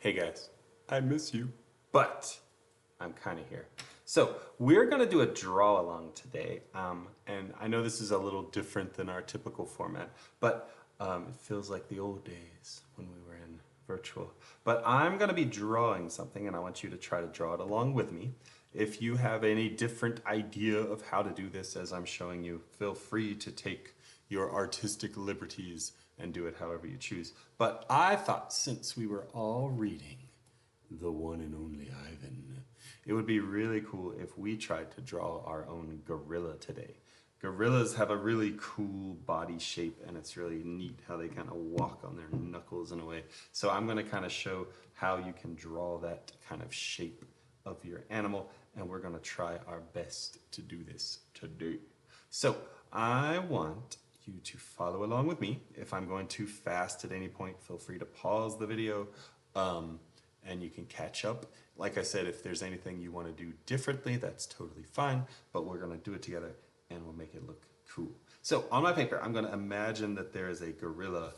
Hey guys, I miss you, but I'm kind of here. So we're gonna do a draw along today, and I know this is a little different than our typical format, but it feels like the old days when we were in virtual. But I'm gonna be drawing something, and I want you to try to draw it along with me. If you have any different idea of how to do this as I'm showing you, feel free to take your artistic liberties and do it however you choose. But I thought since we were all reading the one and only Ivan, it would be really cool if we tried to draw our own gorilla today. Gorillas have a really cool body shape, and it's really neat how they kind of walk on their knuckles in a way. So I'm going to kind of show how you can draw that kind of shape of your animal, and we're going to try our best to do this today. So I want you to follow along with me. If I'm going too fast at any point, feel free to pause the video and you can catch up. Like I said, if there's anything you want to do differently, that's totally fine, but we're going to do it together and we'll make it look cool. So on my paper, I'm going to imagine that there is a gorilla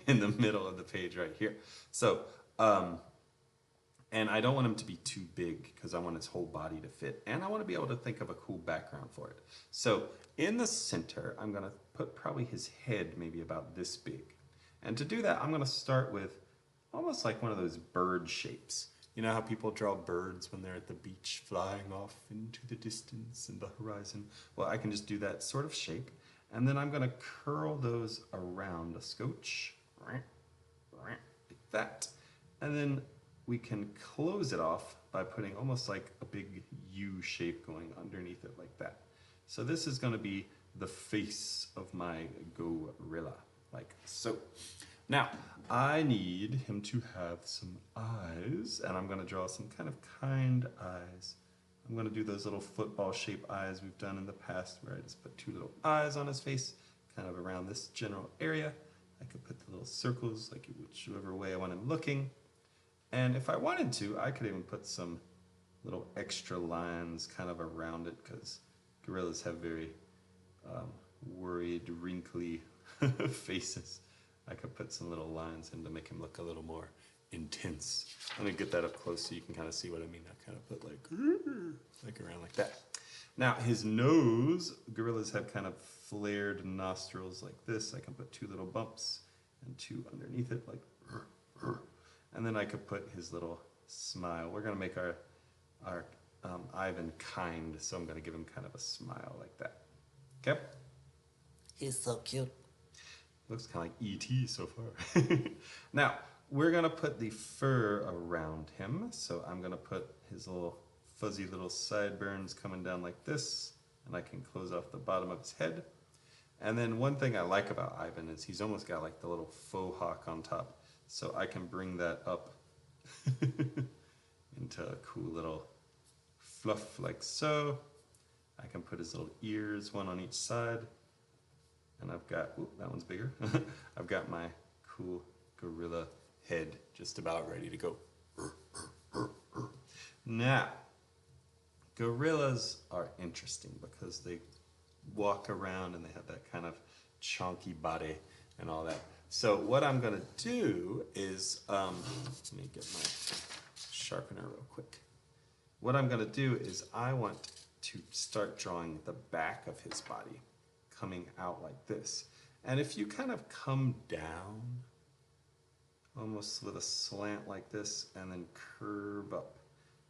in the middle of the page right here. So, and I don't want him to be too big because I want his whole body to fit. And I want to be able to think of a cool background for it. So in the center, I'm going to put probably his head maybe about this big. And to do that, I'm going to start with almost like one of those bird shapes. You know how people draw birds when they're at the beach flying off into the distance and the horizon? Well, I can just do that sort of shape. And then I'm going to curl those around a scotch, like that. And then we can close it off by putting almost like a big U shape going underneath it like that. So this is going to be the face of my gorilla, like so. Now, I need him to have some eyes, and I'm going to draw some kind of kind eyes. I'm going to do those little football-shaped eyes we've done in the past, where I just put two little eyes on his face, kind of around this general area. I could put the little circles, like whichever way I want him looking. And if I wanted to, I could even put some little extra lines kind of around it, because gorillas have very worried, wrinkly faces. I could put some little lines in to make him look a little more intense. Let me get that up close so you can kind of see what I mean. I kind of put like around like that. Now his nose, gorillas have kind of flared nostrils like this. I can put two little bumps and two underneath it like, and then I could put his little smile. We're gonna make our Ivan kind, so I'm gonna give him kind of a smile like that. Okay? He's so cute. Looks kind of like E.T. so far. Now, we're going to put the fur around him. So I'm going to put his little fuzzy little sideburns coming down like this. And I can close off the bottom of his head. And then one thing I like about Ivan is he's almost got like the little faux hawk on top. So I can bring that up into a cool little fluff like so. I can put his little ears, one on each side. And I've got, ooh, that one's bigger. I've got my cool gorilla head just about ready to go. Now, gorillas are interesting because they walk around and they have that kind of chunky body and all that. So what I'm gonna do is, let me get my sharpener real quick. What I'm gonna do is I want to start drawing the back of his body, coming out like this. And if you kind of come down almost with a slant like this and then curve up,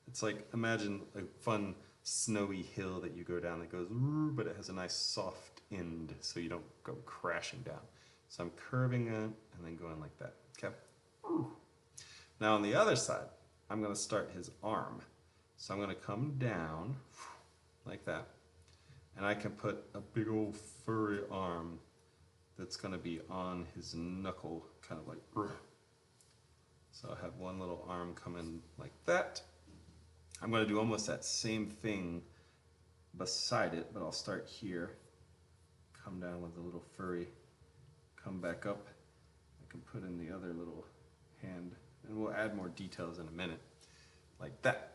it's like, imagine a fun snowy hill that you go down that goes, but it has a nice soft end so you don't go crashing down. So I'm curving it and then going like that, okay? Now on the other side, I'm gonna start his arm. So I'm gonna come down like that. And I can put a big old furry arm that's going to be on his knuckle, kind of like, so I have one little arm coming like that. I'm going to do almost that same thing beside it, but I'll start here, come down with a little furry, come back up. I can put in the other little hand, and we'll add more details in a minute, like that.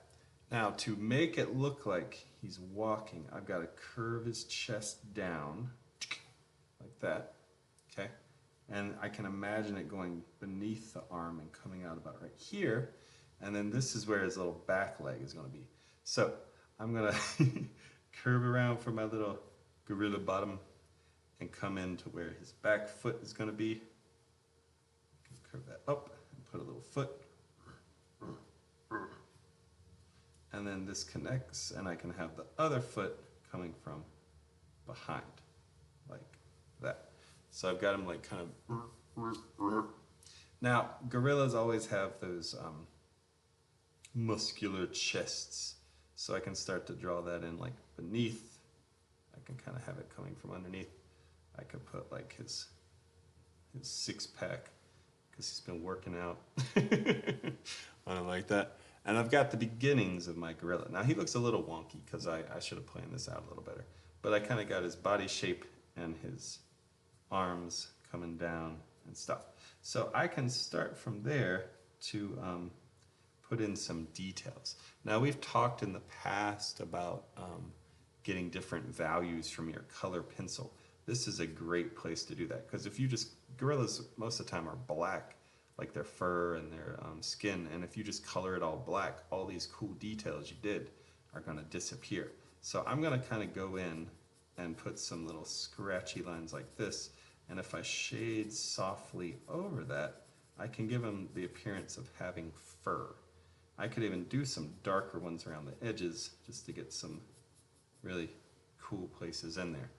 Now, to make it look like he's walking, I've got to curve his chest down, like that, okay? And I can imagine it going beneath the arm and coming out about right here. And then this is where his little back leg is going to be. So I'm going to curve around for my little gorilla bottom and come into where his back foot is going to be. Curve that up and put a little foot. And then this connects, and I can have the other foot coming from behind, like that. So I've got him like kind of. Now, gorillas always have those muscular chests. So I can start to draw that in like beneath. I can kind of have it coming from underneath. I could put like his six pack because he's been working out. I don't like that. And I've got the beginnings of my gorilla. Now he looks a little wonky because I should have planned this out a little better. But I kind of got his body shape and his arms coming down and stuff. So I can start from there to put in some details. Now we've talked in the past about getting different values from your color pencil. This is a great place to do that because if you just, gorillas most of the time are black, like their fur and their skin, and if you just color it all black, all these cool details you did are going to disappear. So I'm going to kind of go in and put some little scratchy lines like this, and if I shade softly over that, I can give him the appearance of having fur. I could even do some darker ones around the edges just to get some really cool places in there.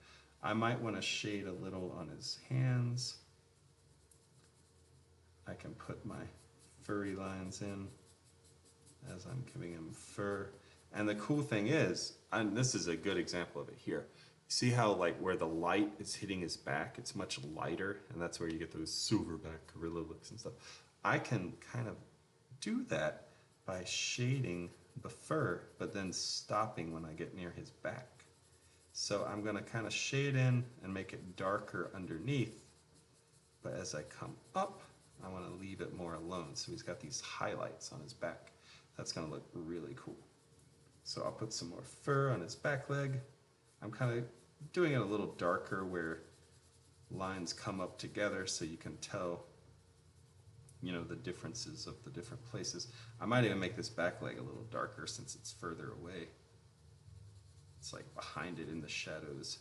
I might want to shade a little on his hands. I can put my furry lines in as I'm giving him fur. And the cool thing is, and this is a good example of it here. See how like where the light is hitting his back, it's much lighter, and that's where you get those silverback gorilla looks and stuff. I can kind of do that by shading the fur, but then stopping when I get near his back. So I'm going to kind of shade in and make it darker underneath, but as I come up, I want to leave it more alone. So he's got these highlights on his back. That's going to look really cool. So I'll put some more fur on his back leg. I'm kind of doing it a little darker where lines come up together so you can tell, you know, the differences of the different places. I might even make this back leg a little darker since it's further away. It's like behind it in the shadows.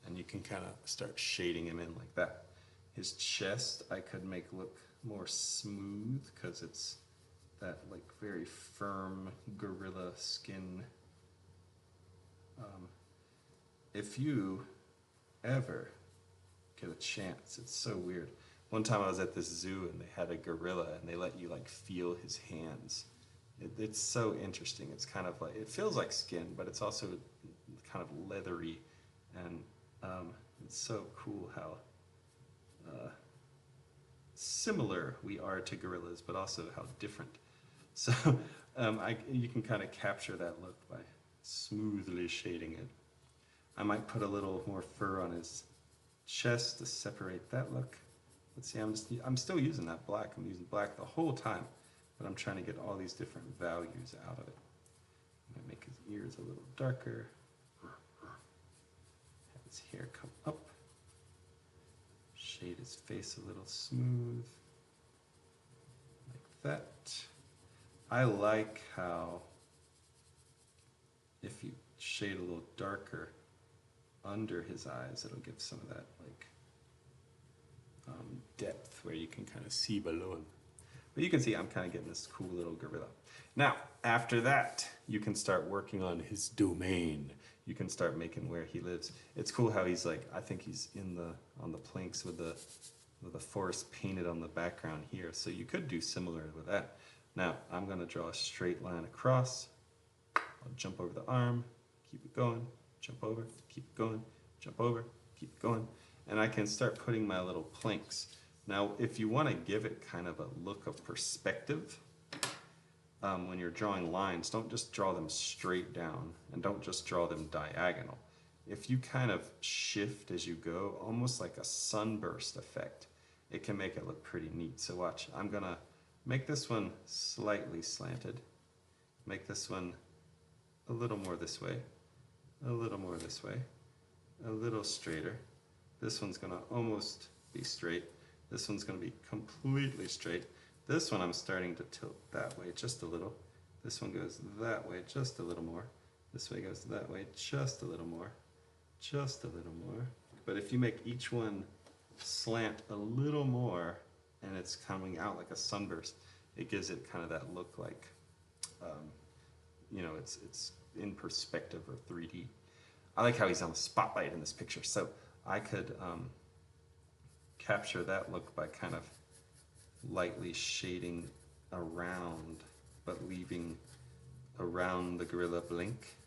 And you can kind of start shading him in like that. His chest I could make look more smooth because it's that like very firm gorilla skin. If you ever get a chance, it's so weird. One time I was at this zoo and they had a gorilla and they let you like feel his hands. It's so interesting. It's kind of like, it feels like skin, but it's also kind of leathery, and it's so cool how similar we are to gorillas, but also how different. So you can kind of capture that look by smoothly shading it. I might put a little more fur on his chest to separate that look. Let's see, I'm still using that black. I'm using black the whole time, but I'm trying to get all these different values out of it. I'm gonna make his ears a little darker. Have his hair come up. Shade his face a little smooth, like that. I like how if you shade a little darker under his eyes, it'll give some of that like depth where you can kind of see below him. But you can see I'm kind of getting this cool little gorilla. Now, after that, you can start working on his domain. You can start making where he lives. It's cool how he's like, I think he's on the planks with the forest painted on the background here. So you could do similar with that. Now, I'm gonna draw a straight line across. I'll jump over the arm, keep it going, jump over, keep it going, jump over, keep it going. And I can start putting my little planks. Now, if you want to give it kind of a look of perspective, when you're drawing lines, don't just draw them straight down, and don't just draw them diagonal. If you kind of shift as you go, almost like a sunburst effect, it can make it look pretty neat. So watch, I'm gonna make this one slightly slanted, make this one a little more this way, a little more this way, a little straighter. This one's gonna almost be straight. This one's going to be completely straight. This one I'm starting to tilt that way just a little. This one goes that way just a little more. This way goes that way just a little more. Just a little more. But if you make each one slant a little more and it's coming out like a sunburst, it gives it kind of that look like, you know, it's in perspective or 3D. I like how he's on the spotlight in this picture. So I could capture that look by kind of lightly shading around, but leaving around the gorilla blink.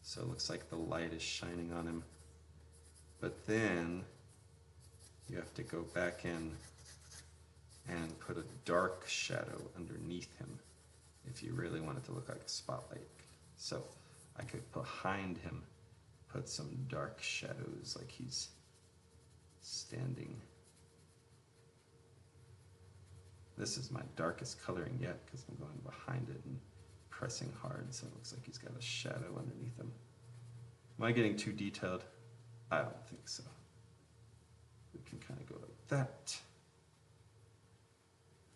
So it looks like the light is shining on him. But then you have to go back in and put a dark shadow underneath him if you really want it to look like a spotlight. So I could behind him put some dark shadows like he's standing. This is my darkest coloring yet because I'm going behind it and pressing hard, so it looks like he's got a shadow underneath him. Am I getting too detailed? I don't think so. We can kind of go like that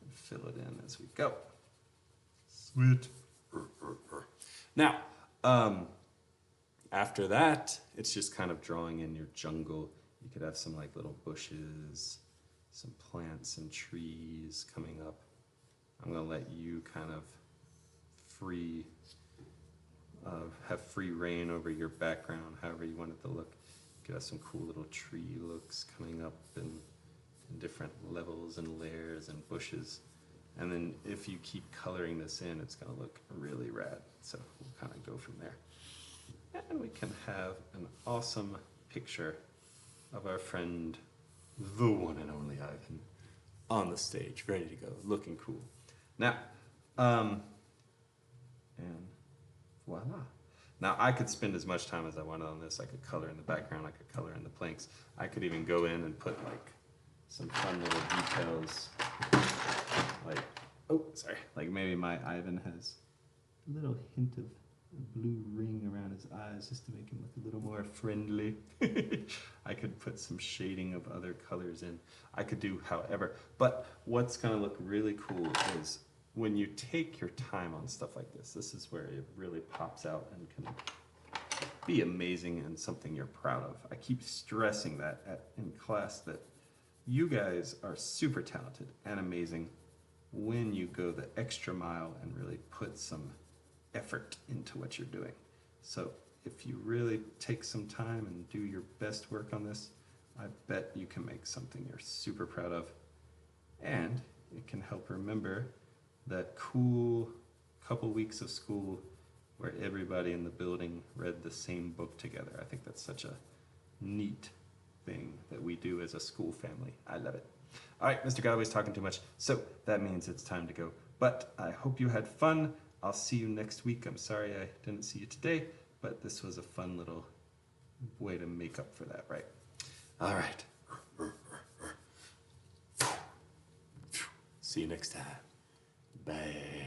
and fill it in as we go. Sweet. Now, after that, it's just kind of drawing in your jungle. You could have some like little bushes, some plants and trees coming up. I'm going to let you kind of have free reign over your background, however you want it to look. You could have some cool little tree looks coming up in different levels and layers and bushes. And then if you keep coloring this in, it's going to look really rad. So we'll kind of go from there. And we can have an awesome picture of our friend, the one and only Ivan, on the stage, ready to go, looking cool. Now, and voila. Now I could spend as much time as I wanted on this. I could color in the background, I could color in the planks. I could even go in and put like some fun little details. Like, oh, sorry. Like maybe my Ivan has a little hint of a blue ring around his eyes just to make him look a little more friendly. I could put some shading of other colors in. I could do however. But what's going to look really cool is when you take your time on stuff like this, this is where it really pops out and can be amazing and something you're proud of. I keep stressing that in class that you guys are super talented and amazing when you go the extra mile and really put some effort into what you're doing. So if you really take some time and do your best work on this, I bet you can make something you're super proud of. And it can help remember that cool couple weeks of school where everybody in the building read the same book together. I think that's such a neat thing that we do as a school family. I love it. All right, Mr. Galloway's talking too much, so that means it's time to go. But I hope you had fun. I'll see you next week. I'm sorry I didn't see you today, but this was a fun little way to make up for that, right? All right. See you next time. Bye.